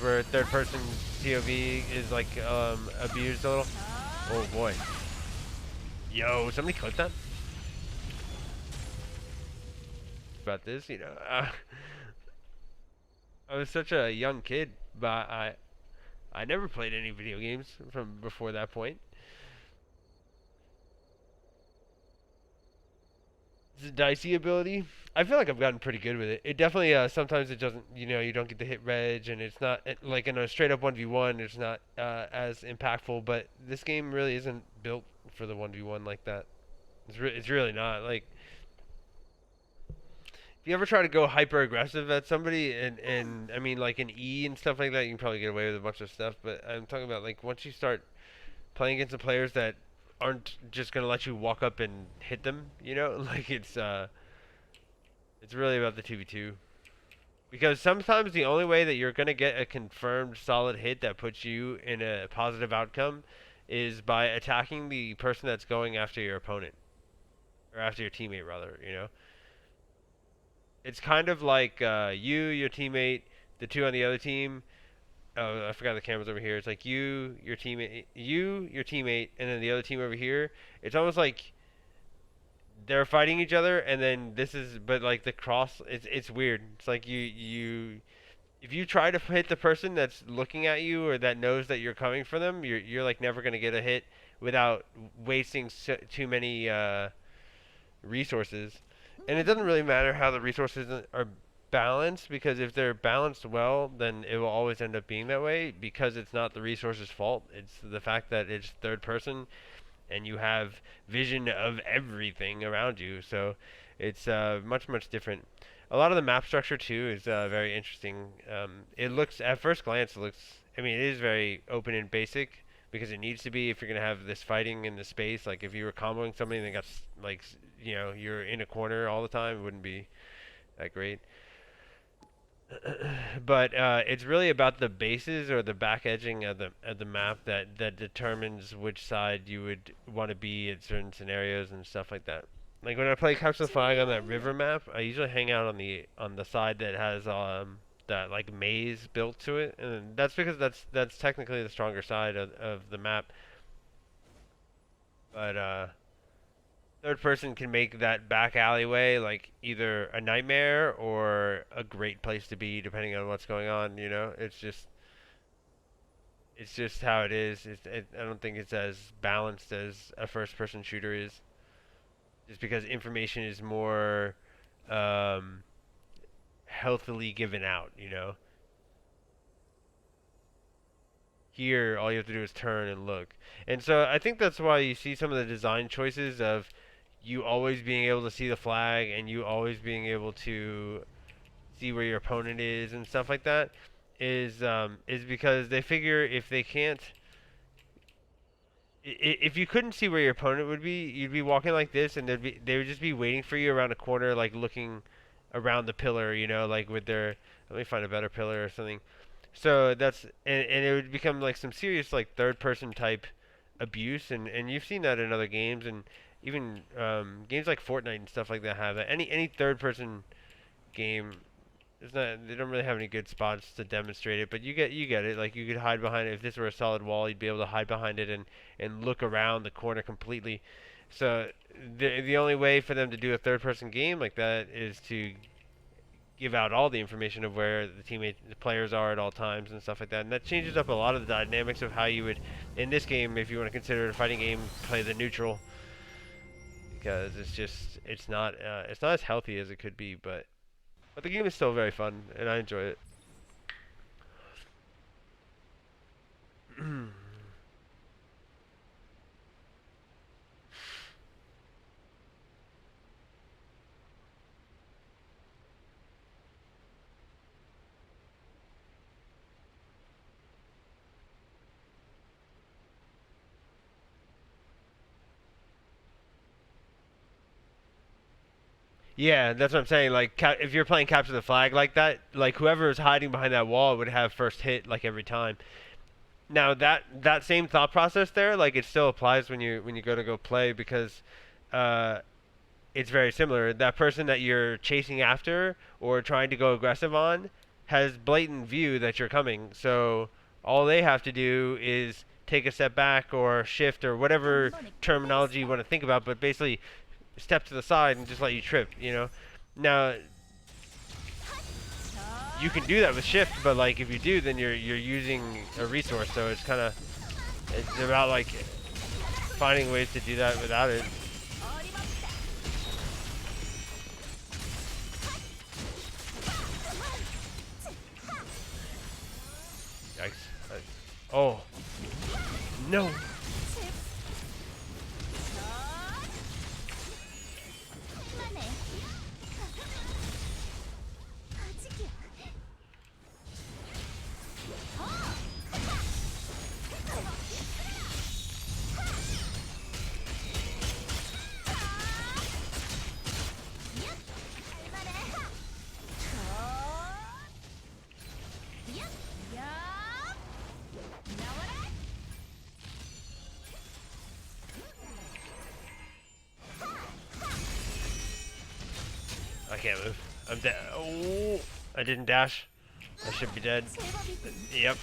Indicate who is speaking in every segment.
Speaker 1: where third-person POV is like abused a little. Oh boy. Yo, somebody clip that? About this, you know. I was such a young kid, but I never played any video games from before that point. The dicey ability, I feel like I've gotten pretty good with it. It definitely sometimes it doesn't, you know, you don't get to hit reg, and it's not like in a straight up 1v1. It's not as impactful, but this game really isn't built for the 1v1 like that. It's really not. Like if you ever try to go hyper aggressive at somebody, and I mean like an E and stuff like that, you can probably get away with a bunch of stuff. But I'm talking about like once you start playing against the players that aren't just gonna let you walk up and hit them, you know, like it's really about the 2v2. Because sometimes the only way that you're going to get a confirmed solid hit that puts you in a positive outcome is by attacking the person that's going after your opponent. Or after your teammate, rather, you know? It's kind of like you, your teammate, the two on the other team. Oh, I forgot the camera's over here. It's like you, your teammate, and then the other team over here. It's almost like they're fighting each other, and then this is, but like the cross, it's weird. It's like you if you try to hit the person that's looking at you or that knows that you're coming for them, you're like never gonna get a hit without wasting too many resources. And it doesn't really matter how the resources are balanced, because if they're balanced well, then it will always end up being that way, because it's not the resource's fault. It's the fact that it's third person and you have vision of everything around you. So it's much different. A lot of the map structure too is very interesting. It looks at first glance, it looks. I mean, it is very open and basic because it needs to be if you're gonna have this fighting in the space. Like if you were comboing somebody and they got like you know you're in a corner all the time, it wouldn't be that great. But it's really about the bases or the back edging of the map that determines which side you would want to be in certain scenarios and stuff like that. Like when I play Capture the Flag on that river map, I usually hang out on the side that has that like maze built to it, and that's because that's technically the stronger side of the map. But third person can make that back alleyway like either a nightmare or a great place to be depending on what's going on, you know? It's just how it is. I don't think it's as balanced as a first person shooter is, just because information is more um, healthily given out, you know? Here all you have to do is turn and look. And so I think that's why you see some of the design choices of you always being able to see the flag and you always being able to see where your opponent is and stuff like that is because they figure if they can't if you couldn't see where your opponent would be, you'd be walking like this and they would just be waiting for you around a corner, like looking around the pillar, you know, like with their, let me find a better pillar or something. So that's and it would become like some serious like third person type abuse, and you've seen that in other games, and even games like Fortnite and stuff like that have that. Any third person game, it's not, they don't really have any good spots to demonstrate it, but you get it. Like you could hide behind it. If this were a solid wall, you'd be able to hide behind it and look around the corner completely. So the only way for them to do a third person game like that is to give out all the information of where the players are at all times and stuff like that. And that changes up a lot of the dynamics of how you would, in this game, if you want to consider it a fighting game, play the neutral, because it's not as healthy as it could be, but the game is still very fun and I enjoy it. Yeah, that's what I'm saying. Like, if you're playing capture the flag like that, like whoever is hiding behind that wall would have first hit like every time. Now that same thought process there, like it still applies when you go play, because uh, it's very similar. That person that you're chasing after or trying to go aggressive on has blatant view that you're coming. So all they have to do is take a step back or shift or whatever terminology you want to think about, but basically step to the side and just let you trip, you know? Now, you can do that with shift, but like if you do, then you're using a resource, so it's kind of, it's about like finding ways to do that without it. Yikes. Oh. No. I can't move. I'm dead. Oh, I didn't dash. I should be dead. Yep.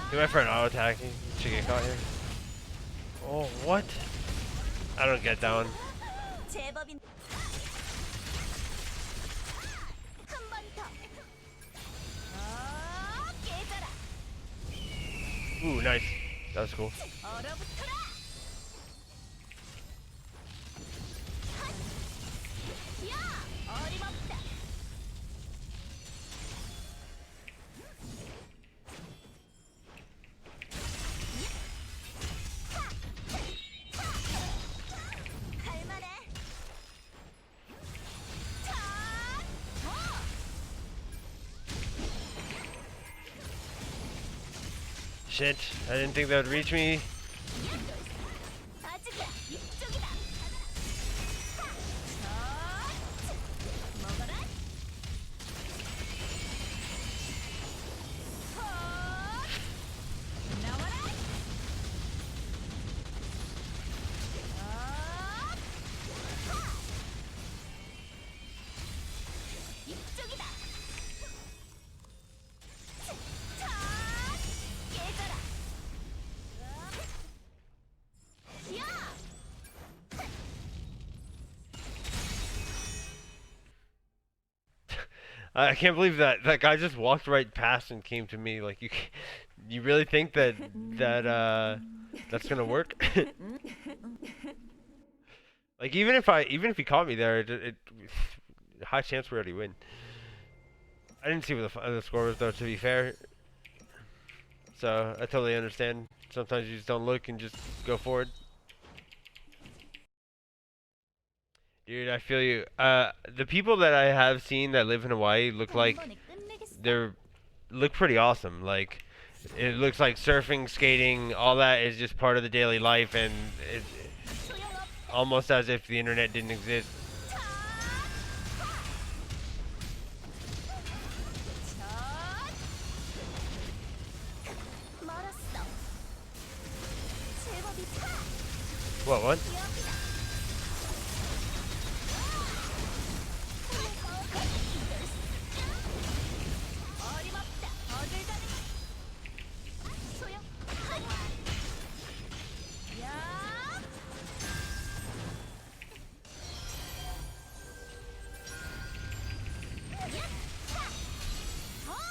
Speaker 1: He went for an auto attack. He should get caught here. Oh, what? I don't get that one. Ooh, nice. That was cool. Shit, I didn't think that would reach me. I can't believe that guy just walked right past and came to me. Like you really think that that's gonna work? Like even if he caught me there, high chance we already win. I didn't see what the score was though, to be fair. So I totally understand. Sometimes you just don't look and just go forward. Dude, I feel you. The people that I have seen that live in Hawaii look look pretty awesome. Like, it looks like surfing, skating, all that is just part of the daily life, and it's almost as if the internet didn't exist. What?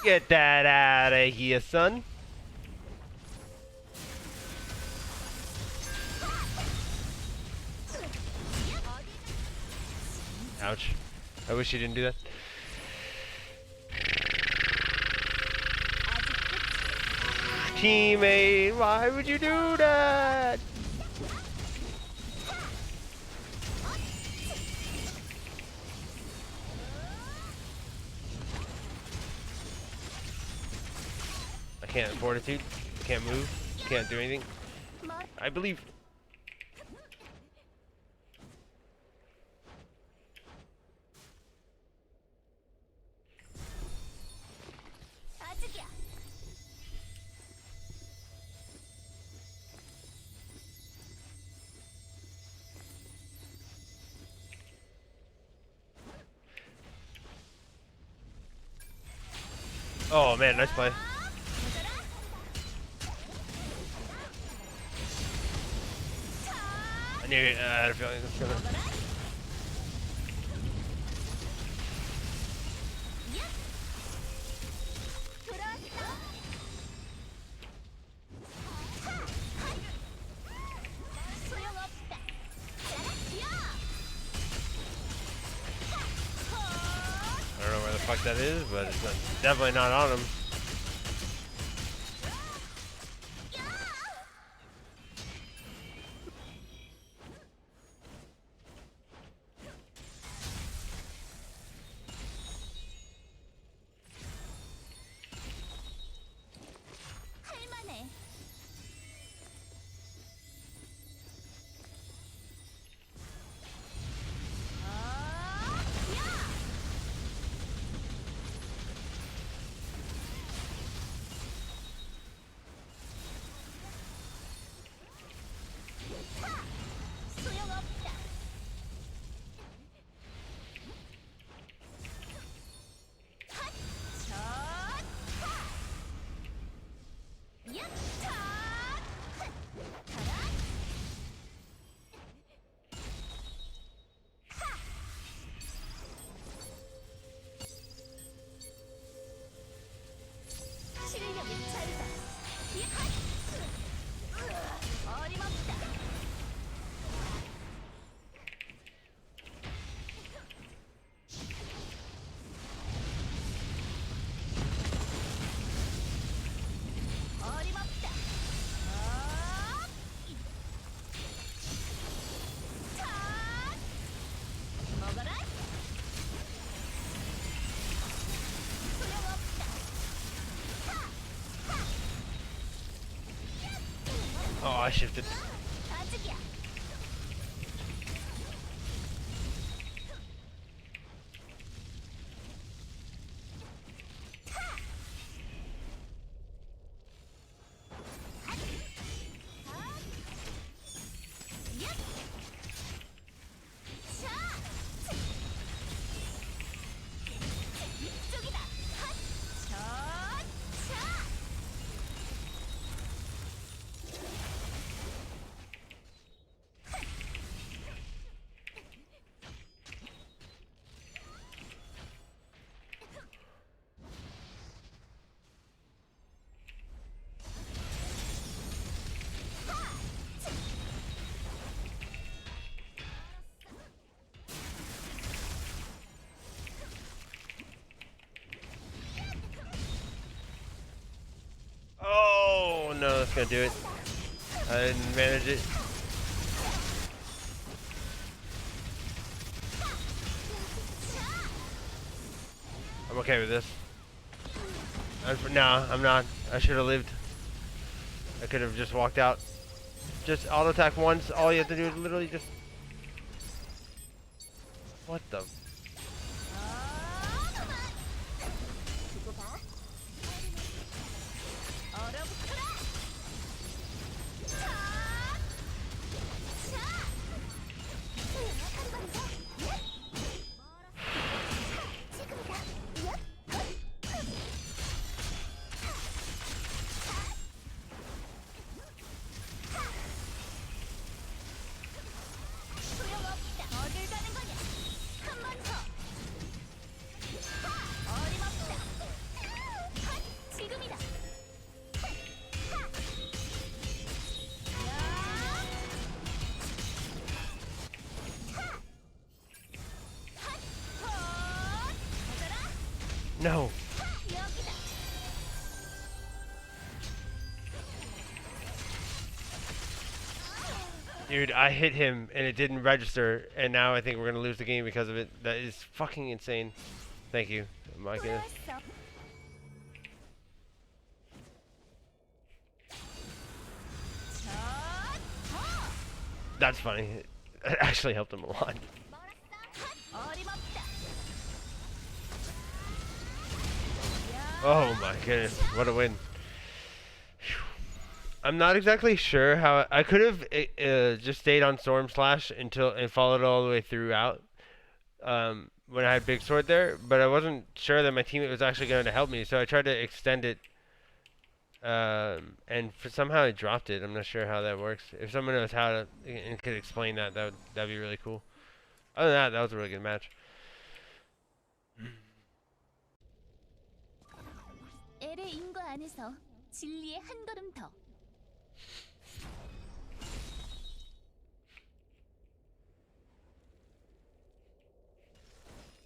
Speaker 1: Get that out of here, son. Ouch. I wish you didn't do that. Teammate, why would you do that? I can't fortitude, can't move, can't do anything. I believe. Oh man, nice play. I knew it. I had a feeling it was gonna. I don't know where the fuck that is, but it's not, definitely not on him. Oh, I shifted. Oh no, that's gonna do it. I didn't manage it. I'm okay with this. No, I'm not. I should have lived. I could have just walked out. Just auto attack once. All you have to do is literally just. What the? No. Dude, I hit him and it didn't register, and now I think we're gonna lose the game because of it. That is fucking insane. Thank you. My goodness. That's funny. It actually helped him a lot. Oh my goodness, what a win. I'm not exactly sure how I could have just stayed on Storm Slash until and followed all the way throughout. when I had big sword there, but I wasn't sure that my teammate was actually going to help me, so I tried to extend it, and somehow I dropped it. I'm not sure how that works. If someone knows how to and could explain that, that'd be really cool. Other than that, that was a really good match.
Speaker 2: 엘의 인과 안에서 진리의 한 걸음 더.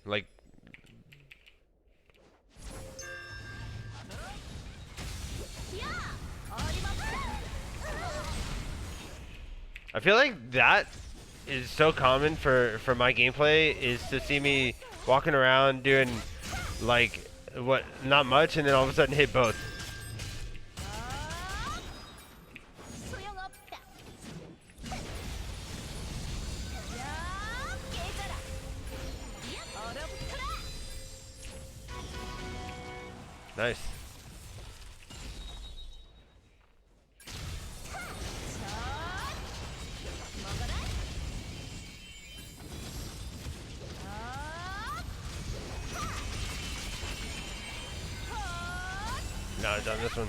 Speaker 1: Like, I feel like that is so common for my gameplay, is to see me walking around doing like what, not much, and then all of a sudden hit both. Nice. No, I've done this one.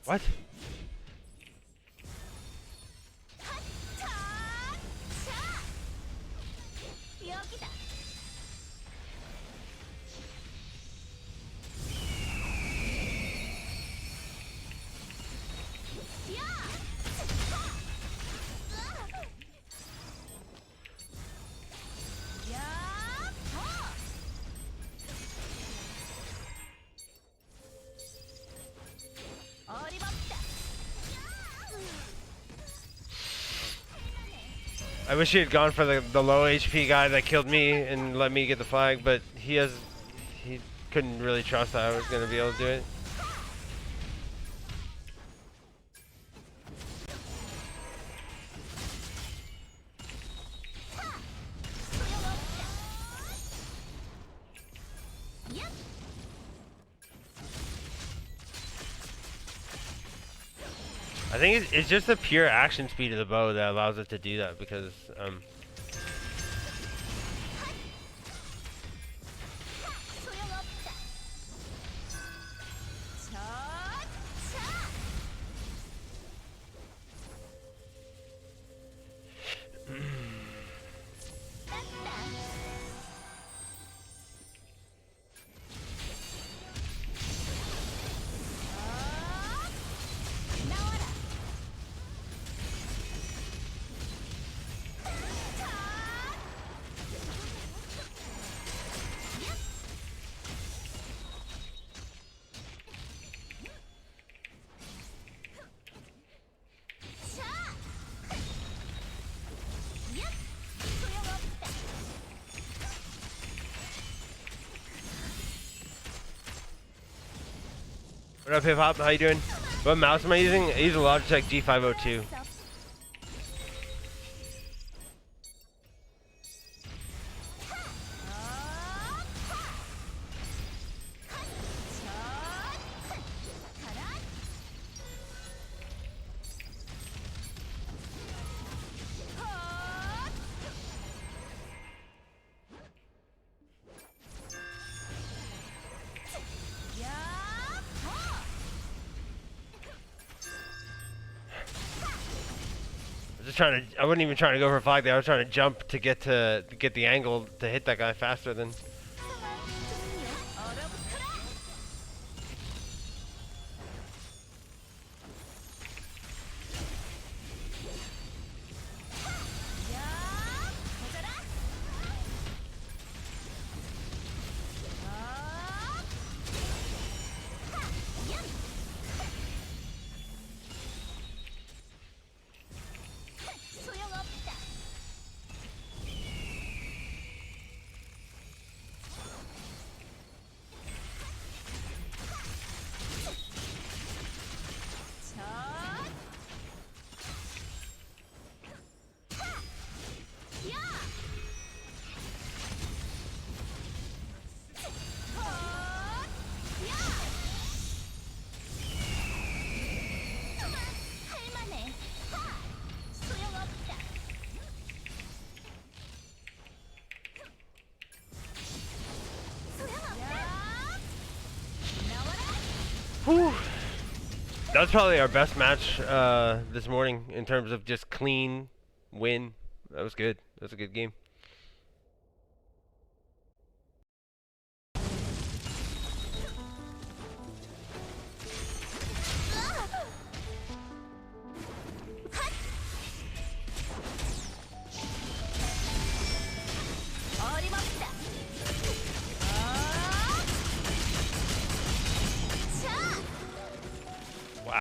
Speaker 1: What? I wish he had gone for the low HP guy that killed me and let me get the flag, but he couldn't really trust that I was gonna be able to do it. I think it's just the pure action speed of the bow that allows it to do that, because what up, Hip Hop? How you doing? What mouse am I using? I use a Logitech G502. I wasn't even trying to go for a flag there. I was trying to jump to get the angle to hit that guy faster than. was probably our best match this morning in terms of just clean win. That was good. That was a good game.